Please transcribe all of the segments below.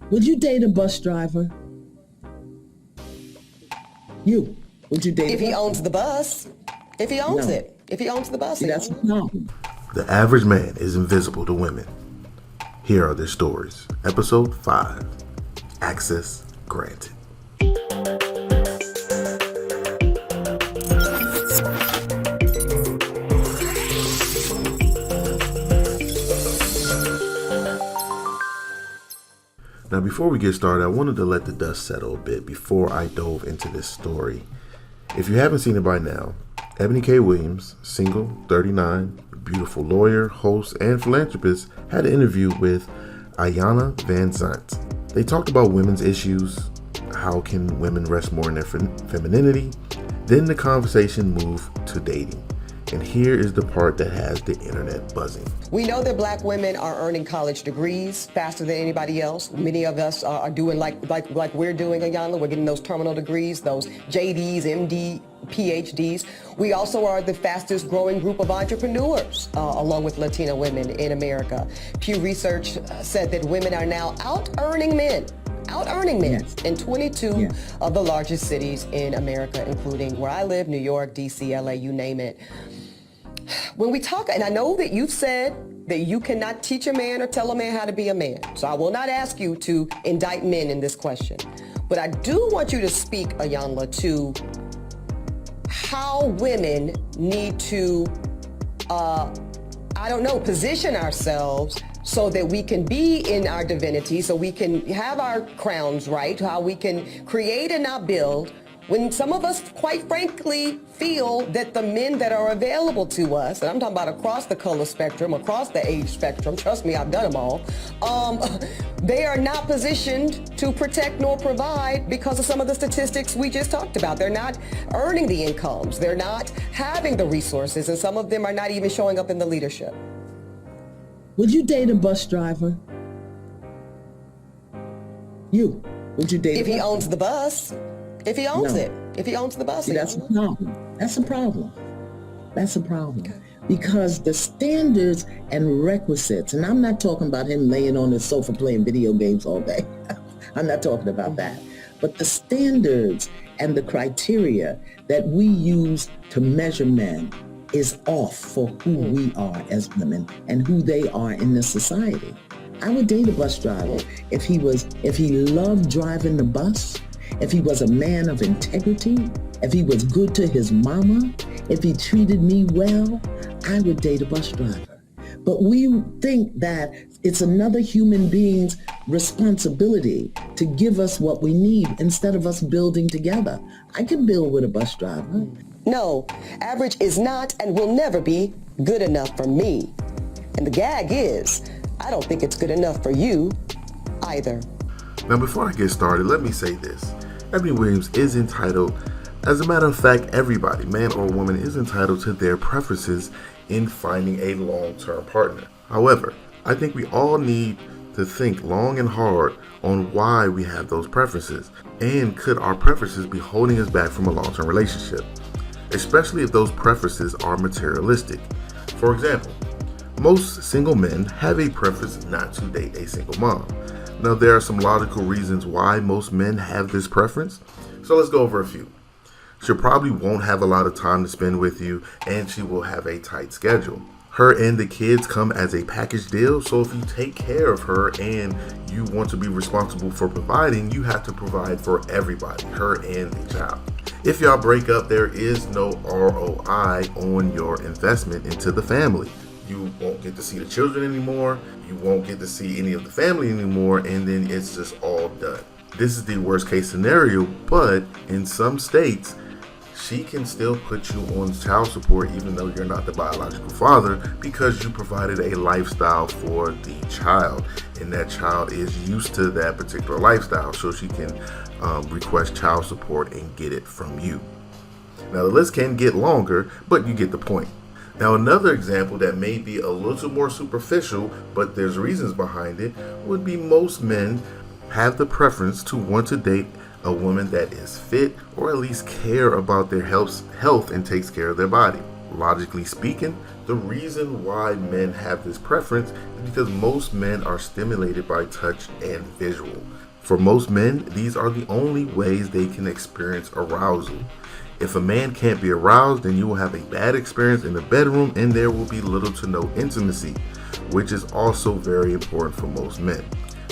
Would you date a bus driver? Would you date If he owns the bus. If he owns it. If he owns the bus. See, that's the problem. The average man is invisible to women. Here are their stories. Episode 5. Access Granted. Now, before we get started, I wanted to let the dust settle a bit before I dove into this story. If you haven't seen it by now, Ebony K. Williams, single, 39, beautiful lawyer, host, and philanthropist, had an interview with Ayanna Van Zant. They talked about women's issues, how can women rest more in their femininity. Then the conversation moved to dating. And here is the part that has the internet buzzing. We know that black women are earning college degrees faster than anybody else. Many of us are doing like we're doing, Ayanna. We're getting those terminal degrees, those JDs, MD, PhDs. We also are the fastest growing group of entrepreneurs, along with Latina women in America. Pew Research said that women are now out-earning men in 22 of the largest cities in America, including where I live, New York, DC, LA, you name it. When we talk, and I know that you've said that you cannot teach a man or tell a man how to be a man, so I will not ask you to indict men in this question. But I do want you to speak, Ayanna, to how women need to, position ourselves so that we can be in our divinity, so we can have our crowns right, how we can create and not build, when some of us, quite frankly, feel that the men that are available to us, and I'm talking about across the color spectrum, across the age spectrum, trust me, I've done them all, they are not positioned to protect nor provide because of some of the statistics we just talked about. They're not earning the incomes, they're not having the resources, and some of them are not even showing up in the leadership. Would you date a bus driver? Would you date if he owns the bus? If he owns it. If he owns the bus. See, that's a problem. That's a problem. That's a problem. Okay. Because the standards and requisites, and I'm not talking about him laying on his sofa playing video games all day. I'm not talking about that. But the standards and the criteria that we use to measure men is off for who we are as women and who they are in this society. I would date a bus driver if he loved driving the bus, if he was a man of integrity, if he was good to his mama, if he treated me well, I would date a bus driver. But we think that it's another human being's responsibility to give us what we need instead of us building together. I can build with a bus driver. No, average is not and will never be good enough for me. And the gag is, I don't think it's good enough for you either. Now, before I get started, let me say this. Ebony Williams is entitled, as a matter of fact, everybody, man or woman, is entitled to their preferences in finding a long-term partner. However, I think we all need to think long and hard on why we have those preferences, and could our preferences be holding us back from a long-term relationship, especially if those preferences are materialistic. For example, most single men have a preference not to date a single mom. Now, there are some logical reasons why most men have this preference, so let's go over a few. She probably won't have a lot of time to spend with you, and she will have a tight schedule. Her and the kids come as a package deal, so if you take care of her and you want to be responsible for providing, you have to provide for everybody, her and the child. If y'all break up, there is no ROI on your investment into the family. You won't get to see the children anymore, you won't get to see any of the family anymore, and then it's just all done. This is the worst case scenario, but in some states, she can still put you on child support even though you're not the biological father, because you provided a lifestyle for the child, and that child is used to that particular lifestyle, so she can request child support and get it from you. Now, the list can get longer, but you get the point. Now, another example that may be a little more superficial, but there's reasons behind it, would be most men have the preference to want to date a woman that is fit or at least care about their health and takes care of their body. Logically speaking, the reason why men have this preference is because most men are stimulated by touch and visual. For most men, these are the only ways they can experience arousal. If a man can't be aroused, then you will have a bad experience in the bedroom and there will be little to no intimacy, which is also very important for most men.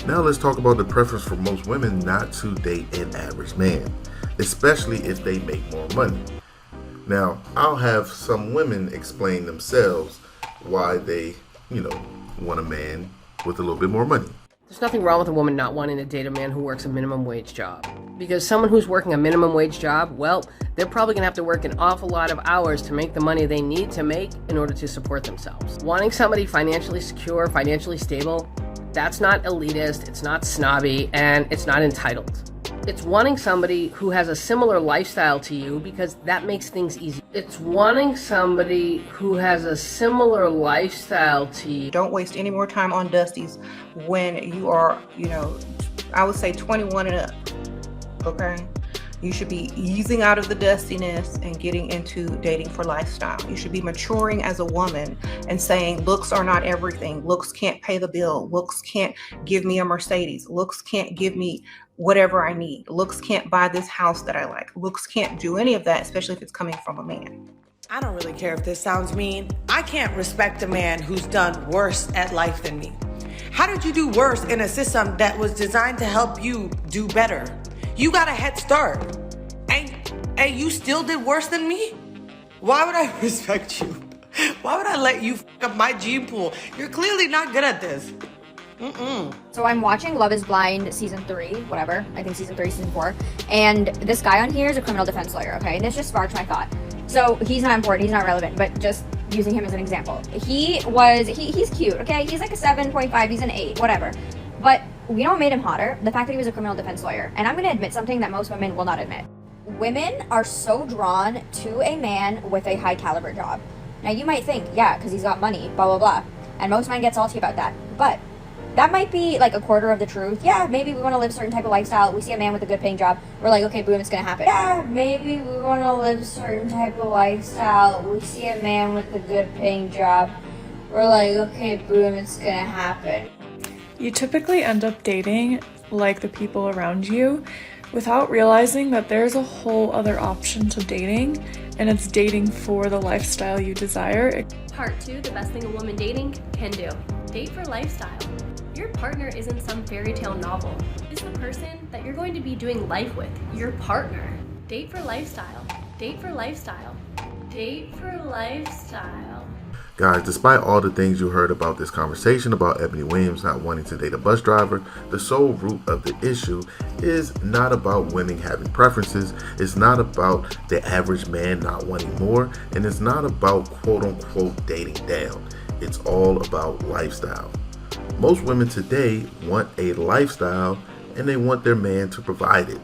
Now let's talk about the preference for most women not to date an average man, especially if they make more money. Now, I'll have some women explain themselves why they, want a man with a little bit more money. There's nothing wrong with a woman not wanting to date a man who works a minimum wage job. Because someone who's working a minimum wage job, well, they're probably going to have to work an awful lot of hours to make the money they need to make in order to support themselves. Wanting somebody financially secure, financially stable, that's not elitist, it's not snobby, and it's not entitled. It's wanting somebody who has a similar lifestyle to you because that makes things easy. It's wanting somebody who has a similar lifestyle to you. Don't waste any more time on dusties when you are, I would say 21 and up, okay? You should be easing out of the dustiness and getting into dating for lifestyle. You should be maturing as a woman and saying, looks are not everything. Looks can't pay the bill. Looks can't give me a Mercedes. Looks can't give me whatever I need. Looks can't buy this house that I like. Looks can't do any of that, especially if it's coming from a man. I don't really care if this sounds mean. I can't respect a man who's done worse at life than me. How did you do worse in a system that was designed to help you do better? You got a head start. And you still did worse than me? Why would I respect you? Why would I let you fuck up my gene pool? You're clearly not good at this. So I'm watching Love is Blind season 3, whatever. I think season 3, season 4. And this guy on here is a criminal defense lawyer, okay? And this just sparked my thought. So he's not important, he's not relevant, but just using him as an example. He's cute, okay? He's like a 7.5, he's an 8, whatever. But you know what made him hotter? The fact that he was a criminal defense lawyer. And I'm gonna admit something that most women will not admit. Women are so drawn to a man with a high caliber job. Now you might think, yeah, because he's got money, blah, blah, blah. And most men get salty about that. But that might be like a quarter of the truth. Yeah, maybe we want to live a certain type of lifestyle. We see a man with a good paying job. We're like, okay, boom, it's going to happen. Yeah, maybe we want to live a certain type of lifestyle. We see a man with a good paying job. We're like, okay, boom, it's going to happen. You typically end up dating like the people around you without realizing that there's a whole other option to dating, and it's dating for the lifestyle you desire. Part 2, the best thing a woman dating can do. Date for lifestyle. Your partner isn't some fairy tale novel. It's the person that you're going to be doing life with, your partner. Date for lifestyle. Date for lifestyle. Date for lifestyle. Guys, despite all the things you heard about this conversation about Ebony Williams not wanting to date a bus driver, the sole root of the issue is not about women having preferences, it's not about the average man not wanting more, and it's not about quote-unquote dating down. It's all about lifestyle. Most women today want a lifestyle and they want their man to provide it.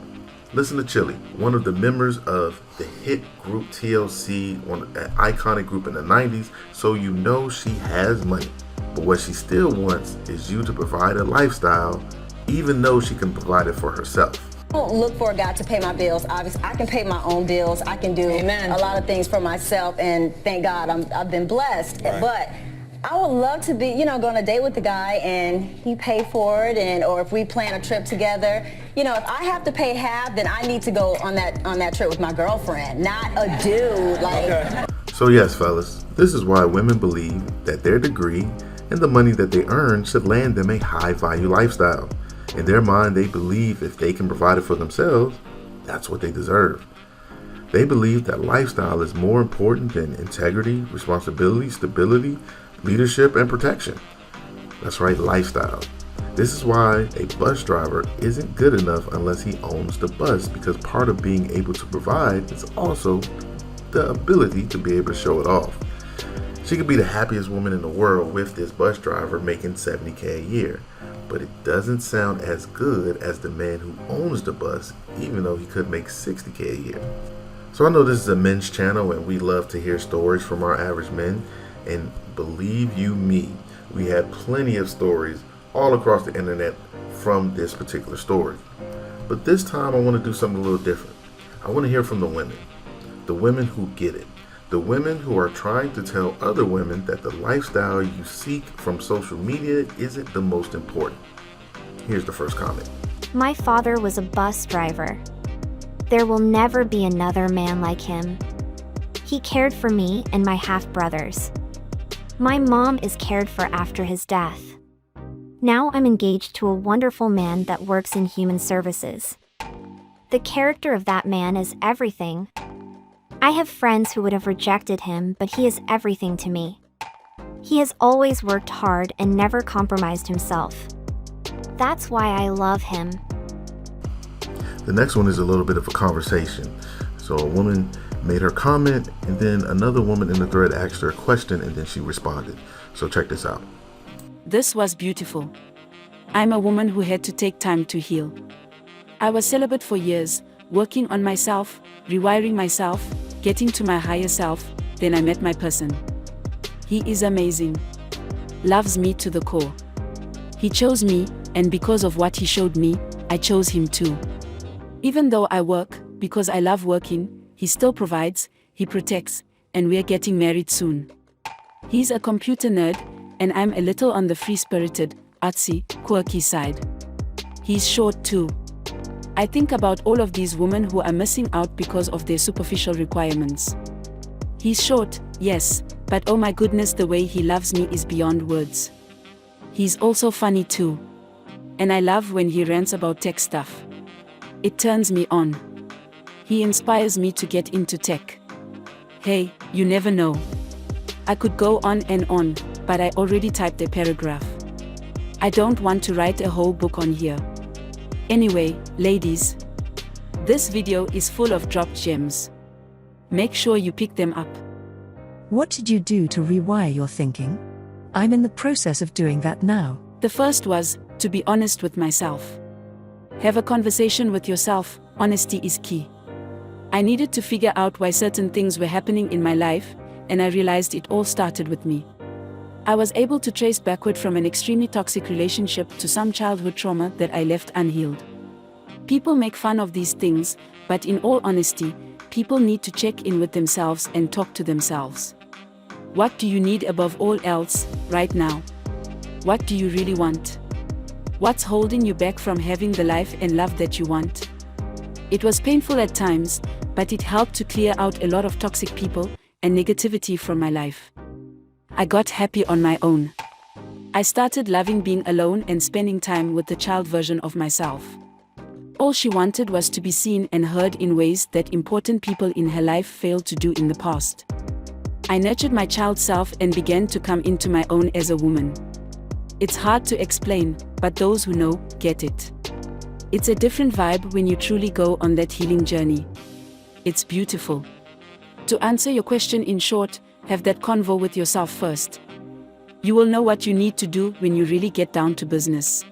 Listen to Chili, one of the members of the hit group TLC, an iconic group in the 90s, so you know she has money. But what she still wants is you to provide a lifestyle, even though she can provide it for herself. I don't look for a guy to pay my bills. Obviously, I can pay my own bills. I can do a lot of things for myself, and thank God I've been blessed. Right. But I would love to be, go on a date with the guy and he pay for it, or if we plan a trip together, if I have to pay half, then I need to go on that trip with my girlfriend, not a dude. Okay. So yes, fellas, this is why women believe that their degree and the money that they earn should land them a high-value lifestyle. In their mind, they believe if they can provide it for themselves, that's what they deserve. They believe that lifestyle is more important than integrity, responsibility, stability, leadership, and protection. That's right, lifestyle. This is why a bus driver isn't good enough unless he owns the bus, because part of being able to provide is also the ability to be able to show it off. She could be the happiest woman in the world with this bus driver making $70K a year, but it doesn't sound as good as the man who owns the bus, even though he could make $60K a year. So I know this is a men's channel and we love to hear stories from our average men, and believe you me, we have plenty of stories all across the internet from this particular story. But this time I want to do something a little different. I want to hear from the women who get it, The women who are trying to tell other women that the lifestyle you seek from social media isn't the most important. Here's the first comment. My father was a bus driver. There will never be another man like him. He cared for me and my half-brothers. My mom is cared for after his death. Now I'm engaged to a wonderful man that works in human services. The character of that man is everything. I have friends who would have rejected him, but he is everything to me. He has always worked hard and never compromised himself. That's why I love him. The next one is a little bit of a conversation. So a woman made her comment, and then another woman in the thread asked her a question, and then she responded. So check this out. This was beautiful. I'm a woman who had to take time to heal. I was celibate for years, working on myself, rewiring myself, getting to my higher self. Then I met my person. He is amazing. Loves me to the core. He chose me, and because of what he showed me, I chose him too. Even though I work, because I love working, he still provides, he protects, and we're getting married soon. He's a computer nerd, and I'm a little on the free-spirited, artsy, quirky side. He's short too. I think about all of these women who are missing out because of their superficial requirements. He's short, yes, but oh my goodness, the way he loves me is beyond words. He's also funny too. And I love when he rants about tech stuff. It turns me on. He inspires me to get into tech. Hey, you never know. I could go on and on, but I already typed a paragraph. I don't want to write a whole book on here. Anyway, ladies, this video is full of dropped gems. Make sure you pick them up. What did you do to rewire your thinking? I'm in the process of doing that now. The first was to be honest with myself. Have a conversation with yourself. Honesty is key. I needed to figure out why certain things were happening in my life, and I realized it all started with me. I was able to trace backward from an extremely toxic relationship to some childhood trauma that I left unhealed. People make fun of these things, but in all honesty, people need to check in with themselves and talk to themselves. What do you need above all else, right now? What do you really want? What's holding you back from having the life and love that you want? It was painful at times, but it helped to clear out a lot of toxic people and negativity from my life. I got happy on my own. I started loving being alone and spending time with the child version of myself. All she wanted was to be seen and heard in ways that important people in her life failed to do in the past. I nurtured my child self and began to come into my own as a woman. It's hard to explain, but those who know, get it. It's a different vibe when you truly go on that healing journey. It's beautiful. To answer your question in short, have that convo with yourself first. You will know what you need to do when you really get down to business.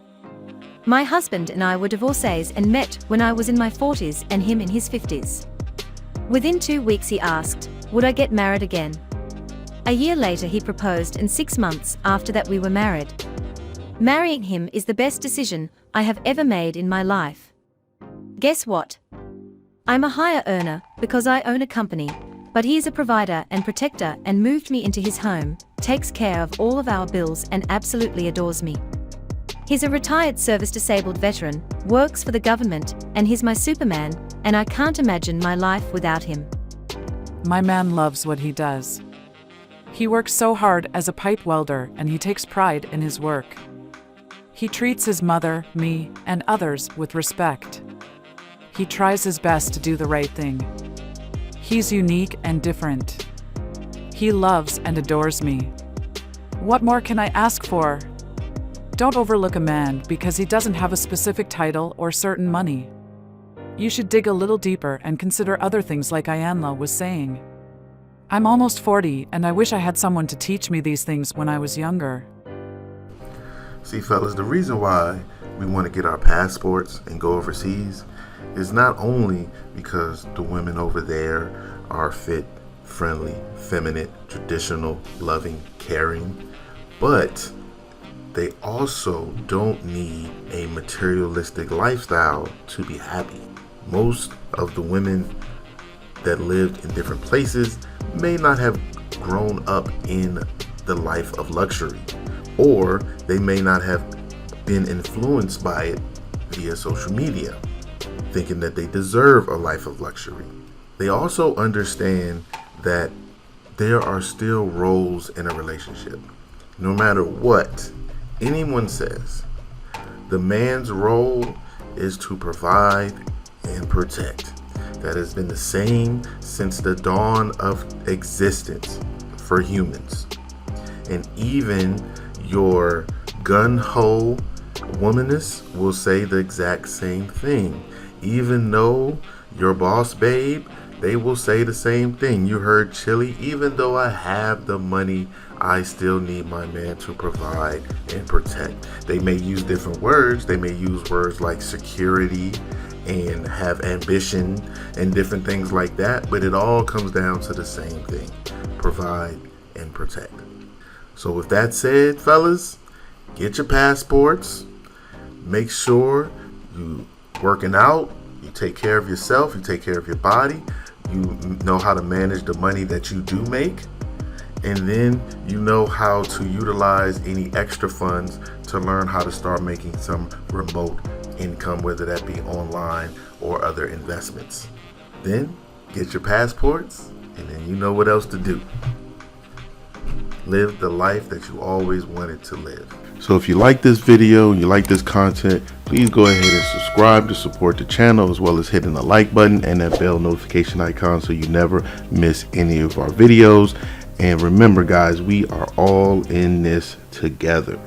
My husband and I were divorcees and met when I was in my 40s and him in his 50s. Within 2 weeks he asked, would I get married again? A year later he proposed, and 6 months after that we were married. Marrying him is the best decision I have ever made in my life. Guess what? I'm a higher earner because I own a company, but he is a provider and protector and moved me into his home, takes care of all of our bills and absolutely adores me. He's a retired service-disabled veteran, works for the government, and he's my Superman, and I can't imagine my life without him. My man loves what he does. He works so hard as a pipe welder, and he takes pride in his work. He treats his mother, me, and others with respect. He tries his best to do the right thing. He's unique and different. He loves and adores me. What more can I ask for? Don't overlook a man because he doesn't have a specific title or certain money. You should dig a little deeper and consider other things like Ayanla was saying. I'm almost 40 and I wish I had someone to teach me these things when I was younger. See, fellas, the reason why we want to get our passports and go overseas is not only because the women over there are fit, friendly, feminine, traditional, loving, caring, but they also don't need a materialistic lifestyle to be happy. Most of the women that lived in different places may not have grown up in the life of luxury, or they may not have been influenced by it via social media, thinking that they deserve a life of luxury. They also understand that there are still roles in a relationship. No matter what anyone says, the man's role is to provide and protect. That has been the same since the dawn of existence for humans. And even your gun-ho womanists will say the exact same thing. Even though your boss babe, they will say the same thing. You heard Chili, even though I have the money, I still need my man to provide and protect. They may use different words. They may use words like security and have ambition and different things like that, but it all comes down to the same thing: provide and protect. So with that said, fellas, get your passports. Make sure you working out, you take care of yourself, you take care of your body, you know how to manage the money that you do make, and then you know how to utilize any extra funds to learn how to start making some remote income, whether that be online or other investments. Then get your passports, and then you know what else to do. Live the life that you always wanted to live. So if you like this video and you like this content, please go ahead and subscribe to support the channel, as well as hitting the like button and that bell notification icon so you never miss any of our videos. And remember guys, we are all in this together.